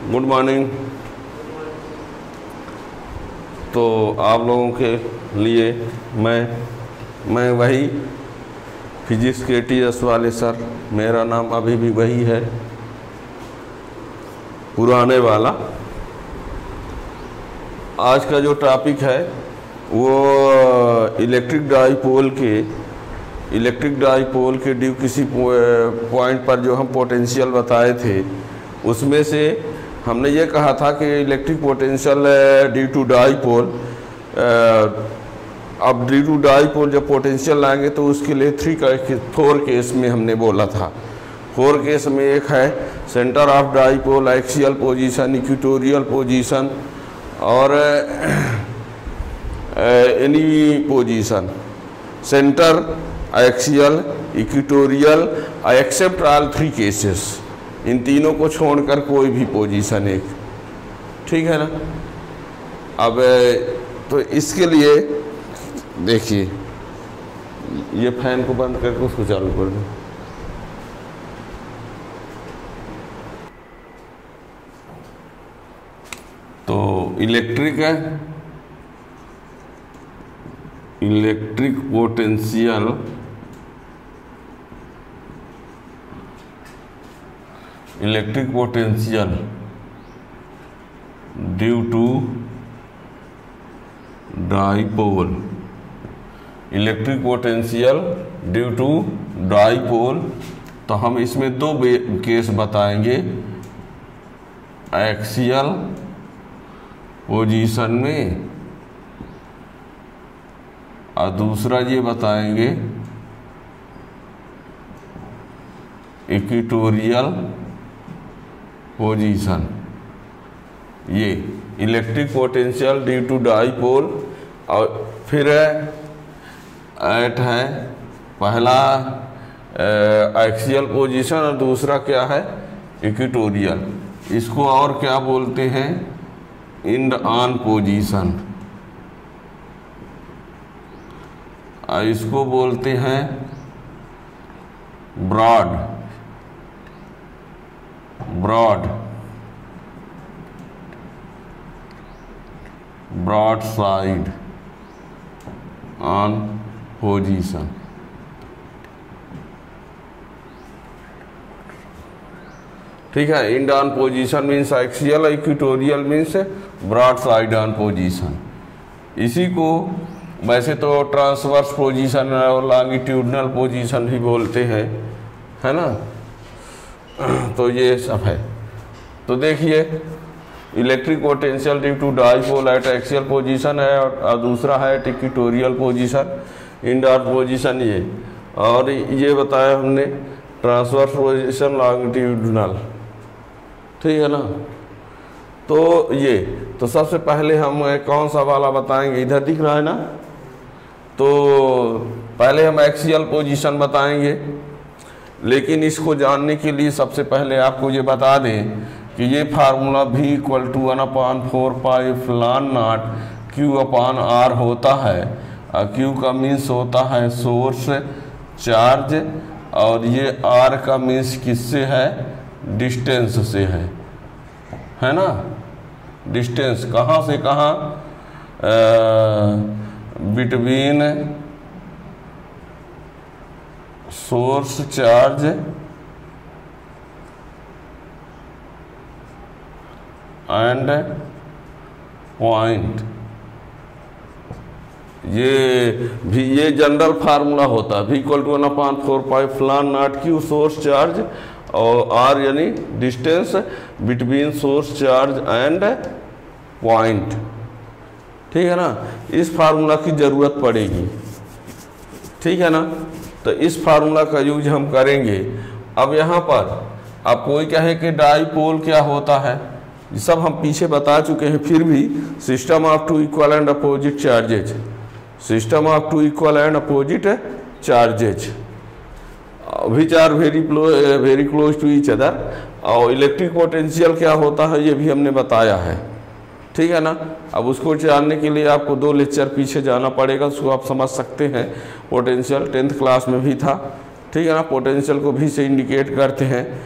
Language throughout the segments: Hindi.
Good morning. तो आप लोगों के लिए मैं वही फिजिक्स के टीएस वाले सर, मेरा नाम अभी भी वही है, पुराने वाला। आज का जो टॉपिक है वो इलेक्ट्रिक डाइपोल के ड्यू किसी पॉइंट पर जो हम पोटेंशियल बताए थे, उसमें से हमने ये कहा था कि electric potential due to dipole, अब ड्यू टू डाइपोल जब पोटेंशियल लाएंगे तो उसके लिए 4 केस में हमने बोला था। 4 केस में एक है center of dipole, axial position, equatorial position और any position. Center, axial, equatorial, except all 3 cases, इन तीनों को छोड़कर कोई भी पोजीशन एक, ठीक है ना। अब तो इसके लिए देखिए, ये फैन को बंद करके उसको चालू कर दो। तो electric potential due to dipole, electric potential due to dipole. तो हम इसमें 2 केस बताएंगे, एक्सियल पोजीशन में और दूसरा ये बताएंगे इक्वेटोरियल पोजीशन। ये electric potential due to dipole, और फिर एट है पहला एक्सियल पोजीशन और दूसरा क्या है, इक्वेटोरियल। इसको और क्या बोलते हैं, इंड ऑन पोजीशन, और इसको बोलते हैं ब्रॉड साइड ऑन पोजीशन। ठीक है, end on position means axial, equatorial means broad side on position. इसी को वैसे तो ट्रांसवर्स पोजीशन और लॉन्गिट्यूडनल पोजीशन भी बोलते हैं, है ना। तो ये सब है। तो देखिए, electric potential due to dipole at axial position है और दूसरा है equatorial position, end on position ये, और ये बताया हमने ट्रांसवर्स पोजीशन, लॉन्गिट्यूडनल, ठीक है ना। तो ये तो सबसे पहले हम कौन सा वाला बताएंगे, इधर दिख रहा है ना। तो पहले हम एक्सियल पोजीशन बताएंगे, लेकिन इसको जानने के लिए सबसे पहले आपको ये बता दें कि ये फार्मूला V = 1/4 पाई फलान नॉट Q/R होता है। Q का मीन्स होता है सोर्स चार्ज, और ये R का मीन्स किससे है, डिस्टेंस से है ना। डिस्टेंस कहाँ से कहाँ, between source charge and point. ये जनरल फार्मूला होता है। V = 1/4 पाई फलान नॉट Q सोर्स चार्ज और R यानी distance between source charge and point, ठीक है ना। इस फार्मूला की ज़रूरत पड़ेगी, ठीक है ना। तो इस फार्मूला का यूज हम करेंगे। अब यहाँ पर अब कोई कहे कि डाइपोल क्या होता है, ये सब हम पीछे बता चुके हैं, फिर भी system of 2 equal and opposite charges, system of 2 equal and opposite charges which are very close to each other. और इलेक्ट्रिक पोटेंशियल क्या होता है ये भी हमने बताया है, ठीक है ना। अब उसको जानने के लिए आपको 2 लेक्चर पीछे जाना पड़ेगा, उसको आप समझ सकते हैं। पोटेंशियल 10th क्लास में भी था, ठीक है ना। पोटेंशियल को भी से इंडिकेट करते हैं।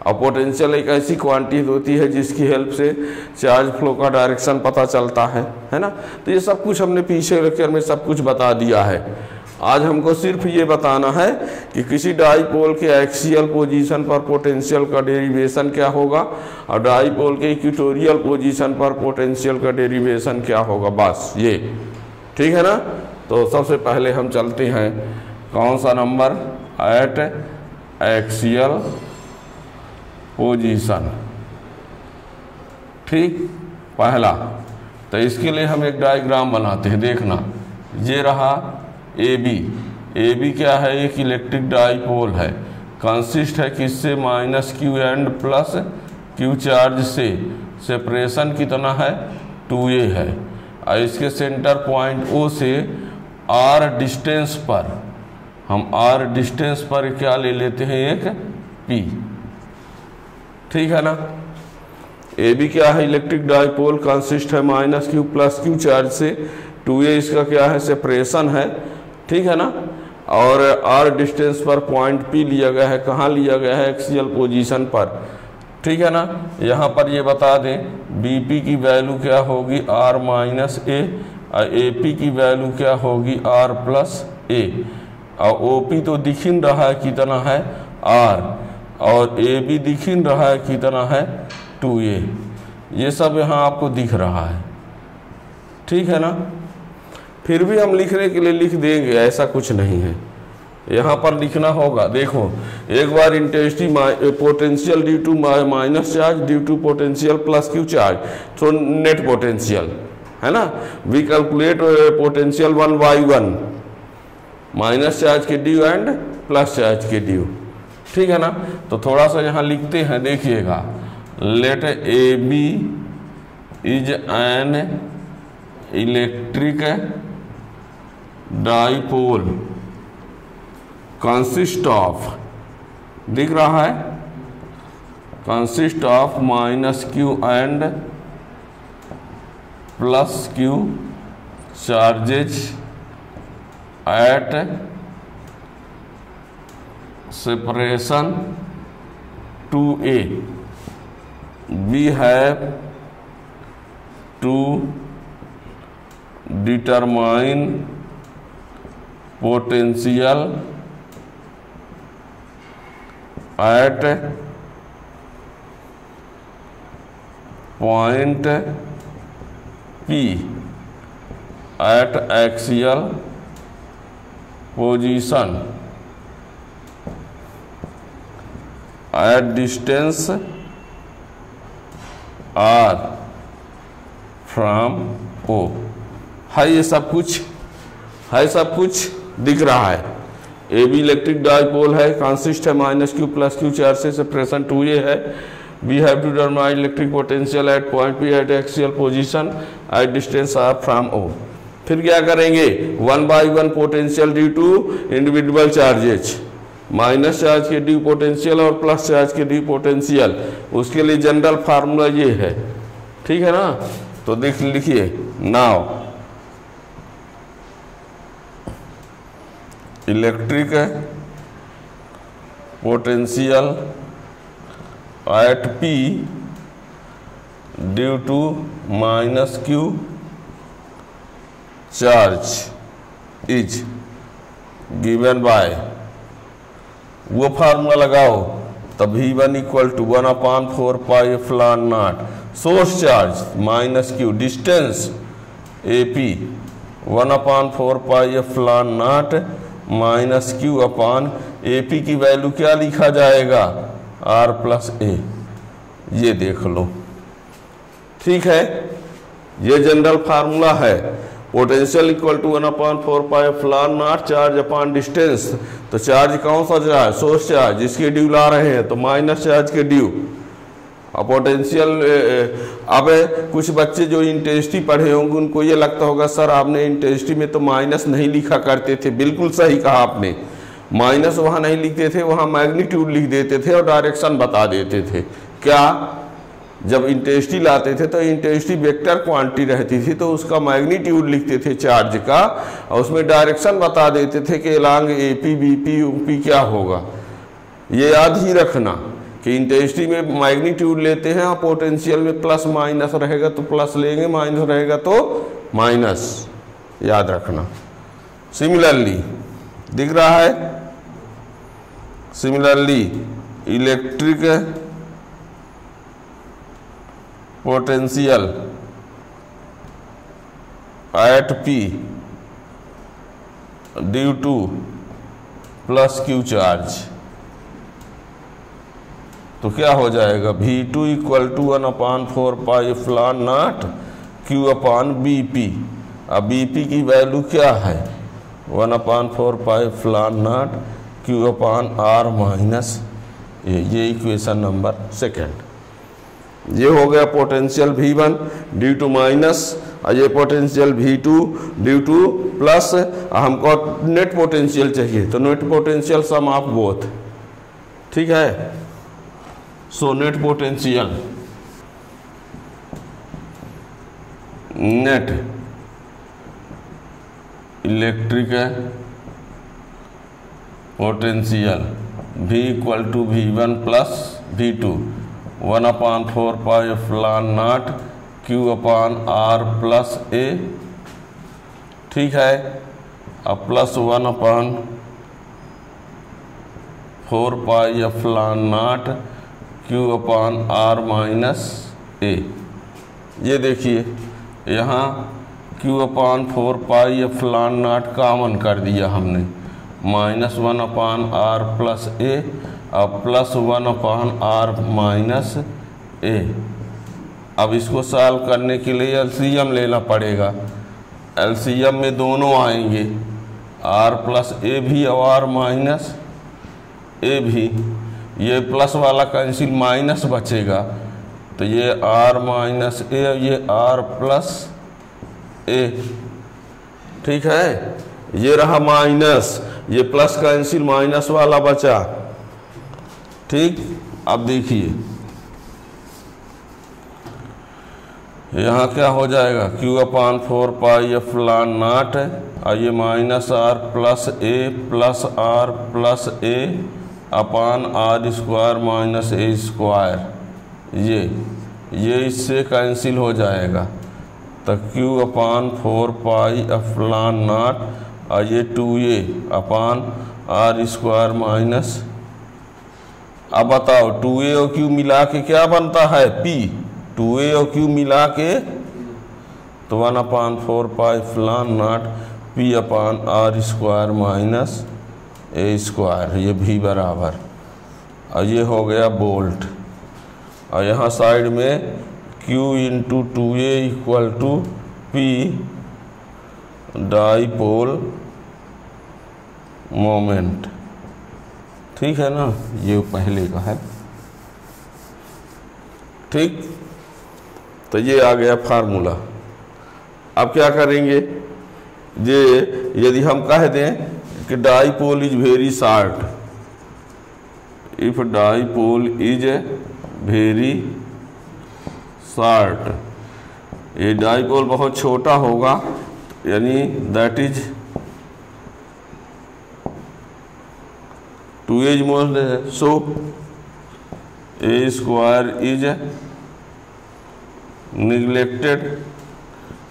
और पोटेंशियल एक ऐसी क्वांटिटी होती है जिसकी हेल्प से चार्ज फ्लो का डायरेक्शन पता चलता है ना। तो ये सब कुछ हमने पीछे लेक्चर में सब कुछ बता दिया है। आज हमको सिर्फ ये बताना है कि किसी डाईपोल के एक्सियल पोजीशन पर पोटेंशियल का डेरिवेशन क्या होगा और डाईपोल के इक्वेटोरियल पोजीशन पर पोटेंशियल का डेरिवेशन क्या होगा, बस ये ठीक है ना। तो सबसे पहले हम चलते हैं कौन सा नंबर, एट एक्सियल पोजीशन, ठीक पहला। तो इसके लिए हम एक डायग्राम बनाते हैं, देखना ये रहा ए बी क्या है, एक इलेक्ट्रिक डाईपोल है, कंसिस्ट है किससे, minus Q and plus Q charge से, सेपरेशन कितना है 2a है, और इसके सेंटर पॉइंट O से r डिस्टेंस पर, हम r डिस्टेंस पर क्या ले लेते हैं, एक P, ठीक है ना। ए बी क्या है, इलेक्ट्रिक डाईपोल, कंसिस्ट है minus Q plus Q charge से, 2a इसका क्या है, सेपरेशन है, ठीक है ना। और r डिस्टेंस पर पॉइंट P लिया गया है, कहाँ लिया गया है, एक्सियल पोजीशन पर, ठीक है ना। यहाँ पर ये बता दें BP की वैल्यू क्या होगी, r माइनस a, और AP की वैल्यू क्या होगी, r प्लस a, और OP तो दिख ही रहा है कितना है r, और AB दिख ही रहा है कितना है 2a, ये सब यहाँ आपको दिख रहा है, ठीक है ना। फिर भी हम लिखने के लिए लिख देंगे, ऐसा कुछ नहीं है, यहाँ पर लिखना होगा। देखो एक बार intensity potential due to minus charge due to potential plus Q charge, तो नेट पोटेंशियल है ना। We calculate potential 1/1, minus charge के ड्यू एंड प्लस चार्ज के ड्यू, ठीक है ना। तो थोड़ा सा यहाँ लिखते हैं, देखिएगा, let A B is an electric dipole consist of, दिख रहा है, consist of minus Q and plus Q charges at separation 2a, we have to determine potential at point P at axial position at distance r from O, है ये सब कुछ, है सब कुछ दिख रहा है। ए बी इलेक्ट्रिक डाईपोल है, कंसिस्ट है minus Q plus Q charge से, सेपरेशन 2a है। We have to determine electric potential at point P at axial position at distance r from O। फिर क्या करेंगे, 1/1 potential due to individual charges, minus charge के ड्यू पोटेंशियल और प्लस चार्ज के ड्यू पोटेंशियल, उसके लिए जनरल फार्मूला ये है, ठीक है ना। तो लिखिए, now electric potential at P due to minus Q charge is given by, वो फार्मूला लगाओ, तब V1 equal to 1/4 pi epsilon naught, source charge minus Q, distance AP 1/4 pi epsilon naught minus Q upon AP की वैल्यू क्या लिखा जाएगा, R प्लस A, ये देख लो, ठीक है। ये जनरल फार्मूला है, potential equal to 1/4 pi epsilon naught charge upon distance, तो चार्ज कौन सा चार्ज, सोर्स चार्ज, जिसके ड्यू ला रहे हैं तो माइनस चार्ज के ड्यू, और पोटेंशियल। अब कुछ बच्चे जो इंटेंसिटी पढ़े होंगे उनको ये लगता होगा सर आपने इंटेंसिटी में तो माइनस नहीं लिखा करते थे, बिल्कुल सही कहा आपने, माइनस वहाँ नहीं लिखते थे, वहाँ मैग्नीट्यूड लिख देते थे और डायरेक्शन बता देते थे। क्या, जब इंटेंसिटी लाते थे तो इंटेंसिटी वेक्टर क्वांटिटी रहती थी तो उसका मैग्नीट्यूड लिखते थे चार्ज का, और उसमें डायरेक्शन बता देते थे कि अलोंग AP BP UP क्या होगा। ये याद ही रखना कि इंटेंसिटी में मैग्नीट्यूड लेते हैं और पोटेंशियल में प्लस माइनस रहेगा तो प्लस लेंगे, माइनस रहेगा तो माइनस, याद रखना। सिमिलरली दिख रहा है, similarly electric potential at P due to plus Q charge, तो क्या हो जाएगा V2 equal to 1/4 pi epsilon naught Q upon BP। अब BP की वैल्यू क्या है 1/4 pi epsilon naught Q upon R minus ये इक्वेशन नंबर सेकेंड। ये हो गया potential V1 due to minus, और ये potential V2 due to plus. हमको नेट पोटेंशियल चाहिए, तो net potential sum of both, ठीक है। So net potential, net electric potential V equal to V1 plus V2 1/4 pi epsilon naught Q upon R plus A, ठीक है। अब plus 1/4 pi epsilon naught Q upon R minus A। ये देखिए यहाँ Q अपॉन 4 पाई एप्सिलॉन नॉट कॉमन कर दिया हमने, माइनस 1/R प्लस A अब प्लस 1/R माइनस A। अब इसको सॉल्व करने के लिए एलसीएम लेना पड़ेगा। एलसीएम में दोनों आएंगे, R प्लस A भी और R माइनस A भी। ये प्लस वाला कैंसिल, माइनस बचेगा, तो ये R माइनस A, ये R प्लस A, ठीक है। ये रहा माइनस, ये प्लस कैंसिल, माइनस वाला बचा, ठीक। अब देखिए यहाँ क्या हो जाएगा Q अपॉन 4 पाई एप्सिलॉन नॉट, और ये minus R plus A plus R plus A upon R square minus A square. ये इससे कैंसिल हो जाएगा, तो Q अपॉन 4 पाई एप्सिलॉन नॉट, और ये 2A upon R square minus. अब बताओ 2A और Q मिला के क्या बनता है P, 2A और Q मिला के तो 1/4 pi epsilon naught P upon R square minus A square, ये भी बराबर। और ये हो गया बोल्ट, और यहाँ साइड में Q into 2A equal to P dipole moment, ठीक है ना। ये पहले का है, ठीक। तो ये आ गया फार्मूला। अब क्या करेंगे, ये यदि हम कह दें कि dipole is very short, if dipole is very short, ये डाईपोल बहुत छोटा होगा, यानी that is 2A most, so A square is neglected,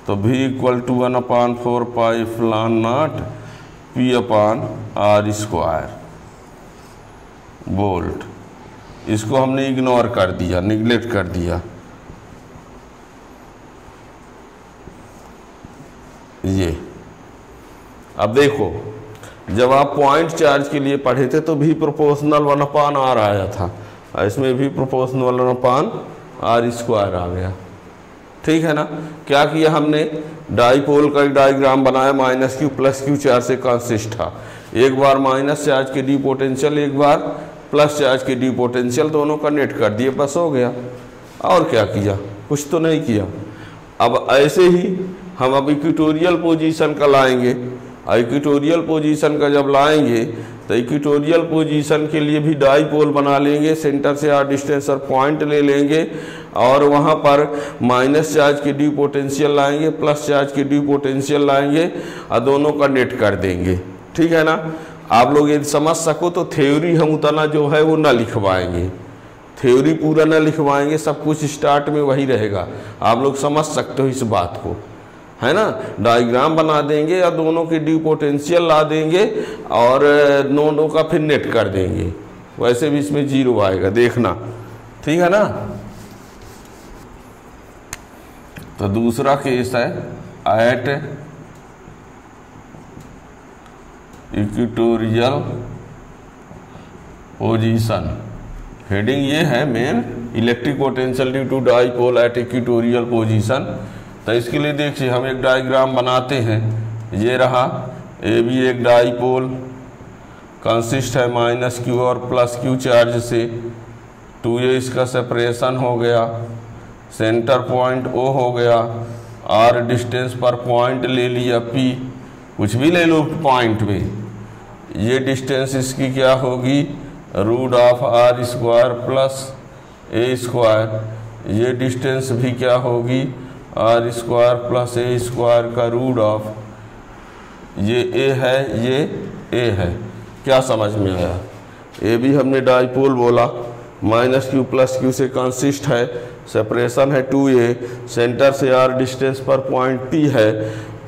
तो V equal to 1/4 pi epsilon naught P upon R square bolt. इसको हमने इग्नोर कर दिया, निगलेक्ट कर दिया। ये अब देखो, जब आप पॉइंट चार्ज के लिए पढ़े थे तो भी प्रोपोर्शनल 1/R आया था, इसमें भी प्रोपोर्शनल 1/R स्क्वायर आ गया, ठीक है ना। क्या किया हमने, डाईपोल का डायग्राम बनाया, minus Q plus Q charge से कंसिस्ट था। एक बार माइनस चार्ज के डी पोटेंशियल, एक बार प्लस चार्ज के डी पोटेंशियल, दोनों का नेट कर दिए, बस हो गया। और क्या किया, कुछ तो नहीं किया। अब ऐसे ही हम अब इक्वेटोरियल पोजीशन का लाएंगे। इक्वेटोरियल पोजीशन का जब लाएंगे तो इक्वेटोरियल पोजीशन के लिए भी डाईपोल बना लेंगे, सेंटर से R डिस्टेंस और पॉइंट ले लेंगे, और वहाँ पर माइनस चार्ज की डी पोटेंशियल लाएंगे, प्लस चार्ज की डी पोटेंशियल लाएंगे, और दोनों का नेट कर देंगे, ठीक है ना। आप लोग यदि समझ सको तो थ्योरी हम उतना जो है वो ना लिखवाएंगे, थ्योरी पूरा ना लिखवाएंगे, सब कुछ स्टार्ट में वही रहेगा, आप लोग समझ सकते हो इस बात को, है ना। डायग्राम बना देंगे या दोनों की ड्यू पोटेंशियल ला देंगे और दोनों का फिर नेट कर देंगे, वैसे भी इसमें 0 आएगा, देखना, ठीक है ना। तो दूसरा केस है एट इक्वेटोरियल पोजीशन, हेडिंग ये है main, electric potential due to dipole at equatorial position. तो इसके लिए देखिए हम एक डायग्राम बनाते हैं, ये रहा, ए भी एक डाइपोल कंसिस्ट है -q और +q चार्ज से, 2a इसका सेपरेशन हो गया, सेंटर पॉइंट O हो गया, r डिस्टेंस पर पॉइंट ले लिया p, कुछ भी ले लो पॉइंट में, ये डिस्टेंस इसकी क्या होगी √r² प्लस a², ये डिस्टेंस भी क्या होगी r² प्लस a² का √, ये a है, ये a है, क्या समझ में आया। ए भी हमने डाइपोल बोला, -q +q से कंसिस्ट है, सेपरेशन है 2a, सेंटर से r डिस्टेंस पर पॉइंट p है,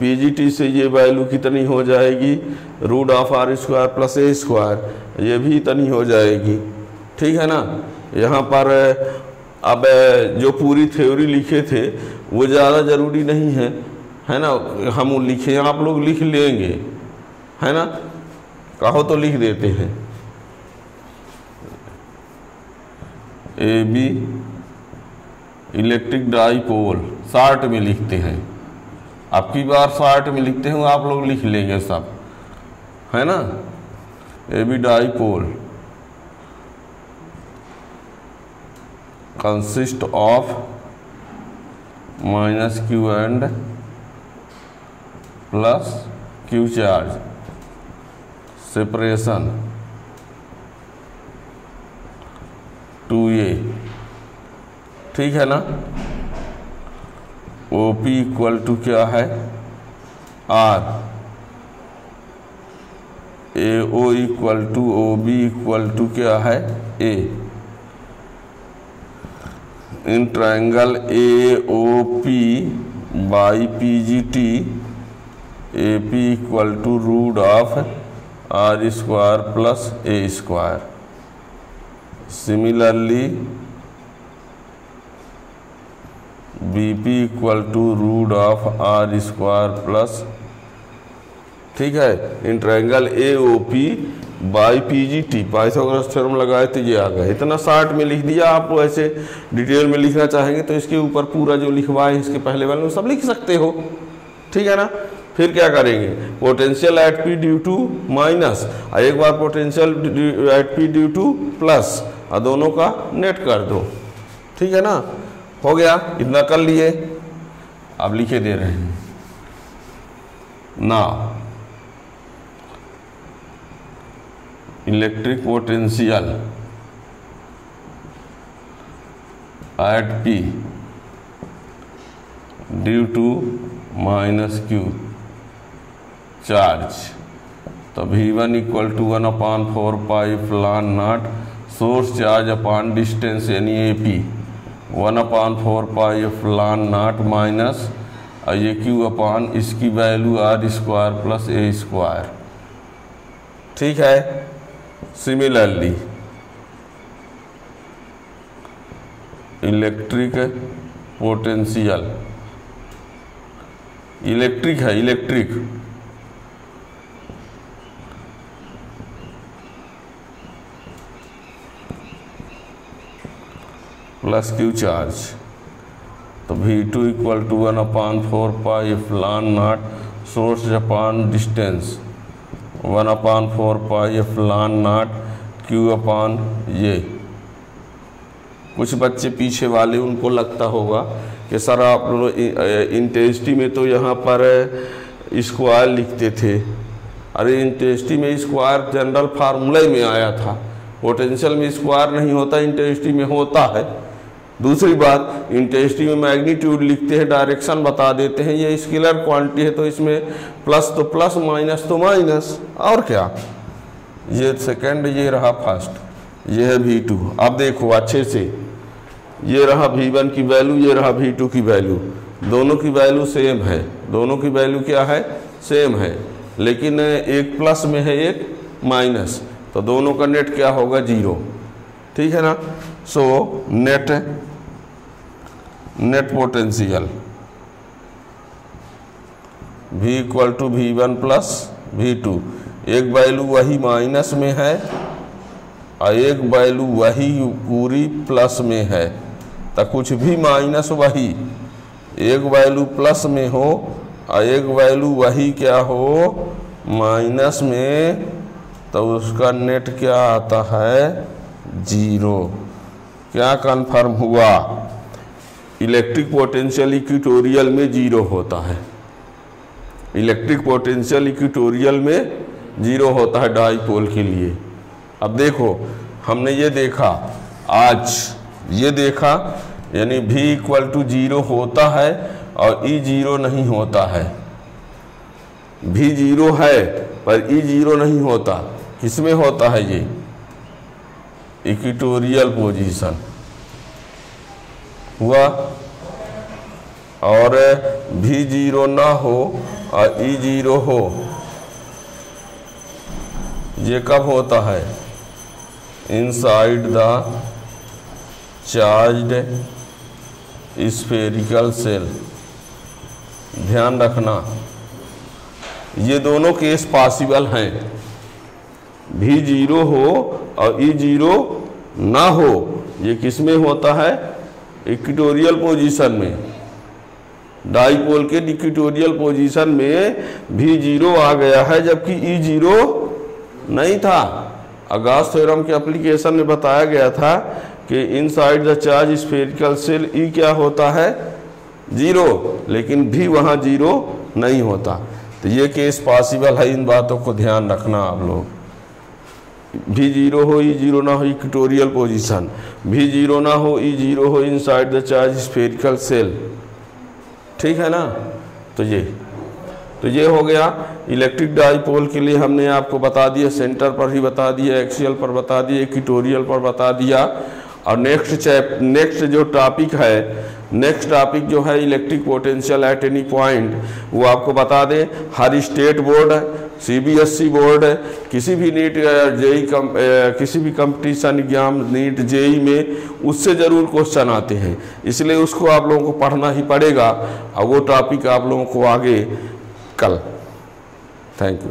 pgt से ये वैल्यू कितनी हो जाएगी √r² प्लस a², ये भी इतनी हो जाएगी, ठीक है ना। यहाँ पर अब जो पूरी थ्योरी लिखे थे वो ज़्यादा ज़रूरी नहीं है ना, हम लिखे, आप लोग लिख लेंगे, है ना, कहो तो लिख देते हैं। A B electric dipole short में लिखते हैं, आपकी बार शॉर्ट में लिखते हैं, आप लोग लिख लेंगे सब, है ना। A B dipole consist of -q and +q charge, separation 2a, ठीक है ना। OP इक्वल टू क्या है R, AO equal to OB equal to क्या है A, in triangle AOP by PGT AP equal to √r² plus a²। Similarly BP equal to √r² plus, ठीक है, in triangle AOP by PGT, Pythagoras theorem लगाए तो ये आ गया। इतना शॉर्ट में लिख दिया, आप ऐसे डिटेल में लिखना चाहेंगे तो इसके ऊपर पूरा जो लिखवाए इसके पहले वाले सब लिख सकते हो, ठीक है ना। फिर क्या करेंगे, potential at P due to minus, एक बार potential at P due to plus, और दोनों का नेट कर दो, ठीक है ना। हो गया, इतना कर लिए, अब लिखे दे रहे हैं ना। Electric potential at P due to -q charge, तो V1 equal to 1/4 pi epsilon naught source charge upon distance यानी AP, 1/4 pi epsilon naught minus ये q अपॉन इसकी वैल्यू r² प्लस a², ठीक है। सिमिलरली इलेक्ट्रिक पोटेंशियल, इलेक्ट्रिक है, इलेक्ट्रिक प्लस q चार्ज, तो V2 equal to 1/4 pi epsilon naught source upon distance, 1/4 pi epsilon naught q upon ये। कुछ बच्चे पीछे वाले उनको लगता होगा कि सर आप लोग इंटेंसिटी में तो यहाँ पर स्क्वायर लिखते थे, अरे इंटेंसिटी में स्क्वायर जनरल फार्मूला में आया था, पोटेंशियल में स्क्वायर नहीं होता, इंटेंसिटी में होता है। दूसरी बात, इंटेंसिटी में मैग्नीट्यूड लिखते हैं, डायरेक्शन बता देते हैं, ये स्केलर क्वांटिटी है तो इसमें प्लस तो प्लस माइनस तो माइनस, और क्या। ये सेकंड, ये रहा फर्स्ट, ये है V2। अब देखो अच्छे से, ये रहा V1 की वैल्यू, ये रहा V2 की वैल्यू, दोनों की वैल्यू सेम है, दोनों की वैल्यू क्या है, सेम है, लेकिन एक प्लस में है एक माइनस, तो दोनों का नेट क्या होगा, 0। ठीक है ना। So net potential V equal to V1 plus V2, एक वैल्यू वही माइनस में है और एक वैल्यू वही पूरी प्लस में है, तो कुछ भी माइनस वही, एक वैल्यू प्लस में हो और एक वैल्यू वही क्या हो, माइनस में, तो उसका नेट क्या आता है, 0। क्या कंफर्म हुआ, इलेक्ट्रिक पोटेंशियल इक्वेटोरियल में 0 होता है, इलेक्ट्रिक पोटेंशियल इक्वेटोरियल में 0 होता है डाईपोल के लिए। अब देखो हमने ये देखा, आज ये देखा, यानी V इक्वल टू 0 होता है और E 0 नहीं होता है। V 0 है पर E 0 नहीं होता, किसमें होता है ये, इक्वेटोरियल पोजीशन हुआ। और V 0 ना हो और E 0 हो, ये कब होता है, inside the charged spherical shell. ध्यान रखना ये दोनों केस पॉसिबल हैं, V 0 हो और E 0 ना हो, ये किस में होता है, इक्वेटोरियल पोजीशन में, डाईपोल के इक्वेटोरियल पोजीशन में V 0 आ गया है जबकि E 0 नहीं था। अगास थ्योरम के एप्लीकेशन में बताया गया था कि inside the charge spherical shell E क्या होता है, 0, लेकिन V वहाँ 0 नहीं होता। तो ये केस पॉसिबल है, इन बातों को ध्यान रखना आप लोग। V 0 हो E 0 ना हो, इक्वेटोरियल पोजीशन, V 0 ना हो E 0 हो, inside the charge spherical shell. ठीक है ना। तो ये हो गया इलेक्ट्रिक डाईपोल के लिए, हमने आपको बता दिया, सेंटर पर ही बता दिया, एक्सियल पर बता दिया, इक्वेटोरियल पर बता दिया। और नेक्स्ट जो टॉपिक है, नेक्स्ट टॉपिक जो है electric potential at any point, वो आपको बता दें, हर स्टेट बोर्ड है, CBSE बोर्ड है, किसी भी नीट जेई किसी भी कंपटीशन एग्जाम नीट जेई में उससे ज़रूर क्वेश्चन आते हैं, इसलिए उसको आप लोगों को पढ़ना ही पड़ेगा। और वो टॉपिक आप लोगों को आगे कल। Thank you.